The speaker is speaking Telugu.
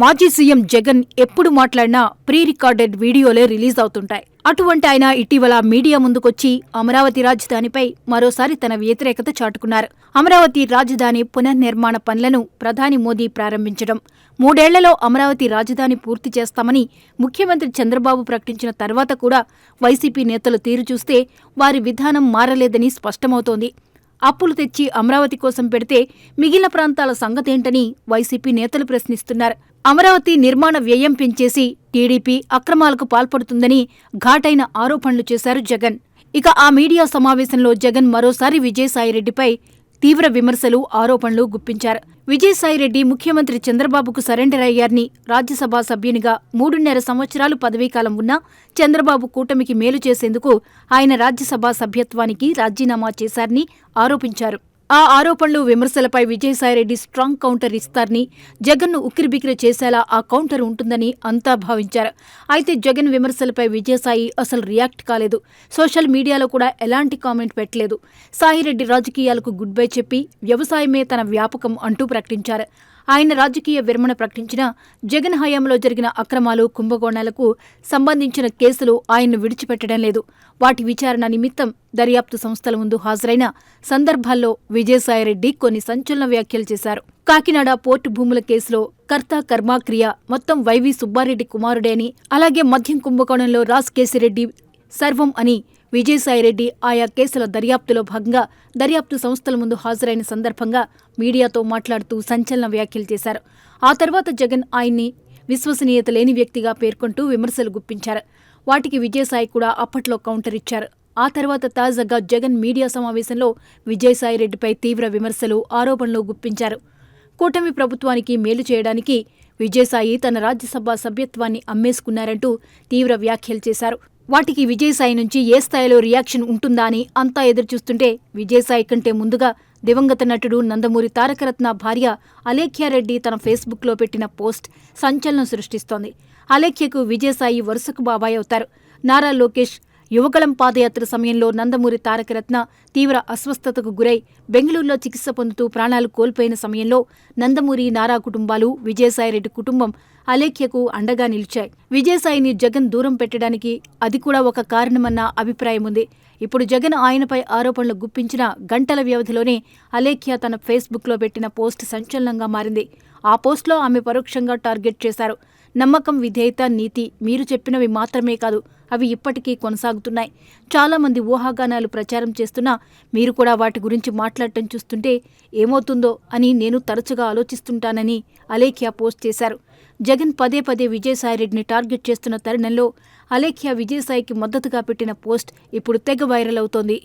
మాజీ సీఎం జగన్ ఎప్పుడు మాట్లాడినా ప్రీ రికార్డెడ్ వీడియోలే రిలీజ్ అవుతుంటాయి. అటువంటి ఆయన ఇటీవల మీడియా ముందుకొచ్చి అమరావతి రాజధానిపై మరోసారి తన వ్యతిరేకత చాటుకున్నారు. అమరావతి రాజధాని పునర్నిర్మాణ పనులను ప్రధాని మోదీ ప్రారంభించడం, 3 ఏళ్లలో అమరావతి రాజధాని పూర్తి చేస్తామని ముఖ్యమంత్రి చంద్రబాబు ప్రకటించిన తర్వాత కూడా వైసీపీ నేతలు తీరు చూస్తే వారి విధానం మారలేదని స్పష్టమవుతోంది. అప్పులు తెచ్చి అమరావతి కోసం పెడితే మిగిలిన ప్రాంతాల సంగతేంటని వైసీపీ నేతలు ప్రశ్నిస్తున్నారు. అమరావతి నిర్మాణ వ్యయం పెంచేసి టీడీపీ అక్రమాలకు పాల్పడుతుందని ఘాటైన ఆరోపణలు చేశారు జగన్. ఇక ఆ మీడియా సమావేశంలో జగన్ మరోసారి విజయసాయిరెడ్డిపై తీవ్ర విమర్శలు, ఆరోపణలు గుప్పించారు. విజయసాయిరెడ్డి ముఖ్యమంత్రి చంద్రబాబుకు సరెండర్ అయ్యారని, రాజ్యసభ సభ్యునిగా 3.5 సంవత్సరాలు పదవీకాలం ఉన్నా చంద్రబాబు కూటమికి మేలు చేసేందుకు ఆయన రాజ్యసభ సభ్యత్వానికి రాజీనామా చేశారని ఆరోపించారు. ఆ ఆరోపణలు, విమర్శలపై విజయసాయిరెడ్డి స్ట్రాంగ్ కౌంటర్ ఇస్తారని, జగన్ను ఉక్కిరిబిక్కిరి చేసేలా ఆ కౌంటర్ ఉంటుందని అంతా భావించారు. అయితే జగన్ విమర్శలపై విజయసాయి అసలు రియాక్ట్ కాలేదు. సోషల్ మీడియాలో కూడా ఎలాంటి కామెంట్ పెట్టలేదు. సాయిరెడ్డి రాజకీయాలకు గుడ్ బై చెప్పి వ్యవసాయమే తన వ్యాపకం అంటూ ప్రకటించారు. ఆయన రాజకీయ విరమణ ప్రకటించిన జగన్ హయాంలో జరిగిన అక్రమాలు, కుంభకోణాలకు సంబంధించిన కేసులు ఆయన్ను విడిచిపెట్టడం లేదు. వాటి విచారణ నిమిత్తం దర్యాప్తు సంస్థల ముందు హాజరైన సందర్భాల్లో విజయసాయిరెడ్డి కొన్ని సంచలన వ్యాఖ్యలు చేశారు. కాకినాడ పోర్టు భూముల కేసులో కర్త కర్మాక్రియ మొత్తం వైవి సుబ్బారెడ్డి కుమారుడే అని, అలాగే మద్యం కుంభకోణంలో రాజ్ కేశిరెడ్డి సర్వం అని విజయసాయిరెడ్డి ఆయా కేసుల దర్యాప్తులో భాగంగా దర్యాప్తు సంస్థల ముందు హాజరైన సందర్భంగా మీడియాతో మాట్లాడుతూ సంచలన వ్యాఖ్యలు చేశారు. ఆ తర్వాత జగన్ ఆయన్ని విశ్వసనీయత లేని వ్యక్తిగా పేర్కొంటూ విమర్శలు గుప్పించారు. వాటికి విజయసాయి కూడా అప్పట్లో కౌంటర్ ఇచ్చారు. ఆ తర్వాత తాజాగా జగన్ మీడియా సమావేశంలో విజయసాయిరెడ్డిపై తీవ్ర విమర్శలు, ఆరోపణలు గుప్పించారు. కూటమి ప్రభుత్వానికి మేలు చేయడానికి విజయసాయి తన రాజ్యసభ సభ్యత్వాన్ని అమ్మేసుకున్నారంటూ తీవ్ర వ్యాఖ్యలు చేశారు. వాటికి విజయసాయి నుంచి ఏ స్థాయిలో రియాక్షన్ ఉంటుందా అని అంతా ఎదురుచూస్తుంటే విజయసాయి కంటే ముందుగా దివంగత నటుడు నందమూరి తారకరత్న భార్య అలేఖ్యారెడ్డి తన ఫేస్బుక్లో పెట్టిన పోస్ట్ సంచలనం సృష్టిస్తోంది. అలేఖ్యకు విజయసాయి వరుసకు బాబాయ్ అవుతారు. నారా లోకేష్ యువగళం పాదయాత్ర సమయంలో నందమూరి తారకరత్న తీవ్ర అస్వస్థతకు గురై బెంగళూరులో చికిత్స పొందుతూ ప్రాణాలు కోల్పోయిన సమయంలో నందమూరి, నారా కుటుంబాలు, విజయసాయిరెడ్డి కుటుంబం అలేఖ్యకు అండగా నిలిచాయి. విజయసాయిని జగన్ దూరం పెట్టడానికి అది కూడా ఒక కారణమన్న అభిప్రాయం ఉంది. ఇప్పుడు జగన్ ఆయనపై ఆరోపణలు గుప్పించిన గంటల వ్యవధిలోనే అలేఖ్య తన ఫేస్బుక్లో పెట్టిన పోస్ట్ సంచలనంగా మారింది. ఆ పోస్ట్లో ఆమె పరోక్షంగా టార్గెట్ చేశారు. నమ్మకం, విధేయత, నీతి మీరు చెప్పినవి మాత్రమే కాదు, అవి ఇప్పటికీ కొనసాగుతున్నాయి. చాలామంది ఊహాగానాలు ప్రచారం చేస్తున్నా మీరు కూడా వాటి గురించి మాట్లాడటం చూస్తుంటే ఏమవుతుందో అని నేను తరచుగా ఆలోచిస్తుంటానని అలేఖ్య పోస్ట్ చేశారు. జగన్ పదే పదే విజయసాయిరెడ్డిని టార్గెట్ చేస్తున్న తరుణంలో అలేఖ్య విజయసాయికి మద్దతుగా పెట్టిన పోస్ట్ ఇప్పుడు తెగ వైరల్ అవుతోంది.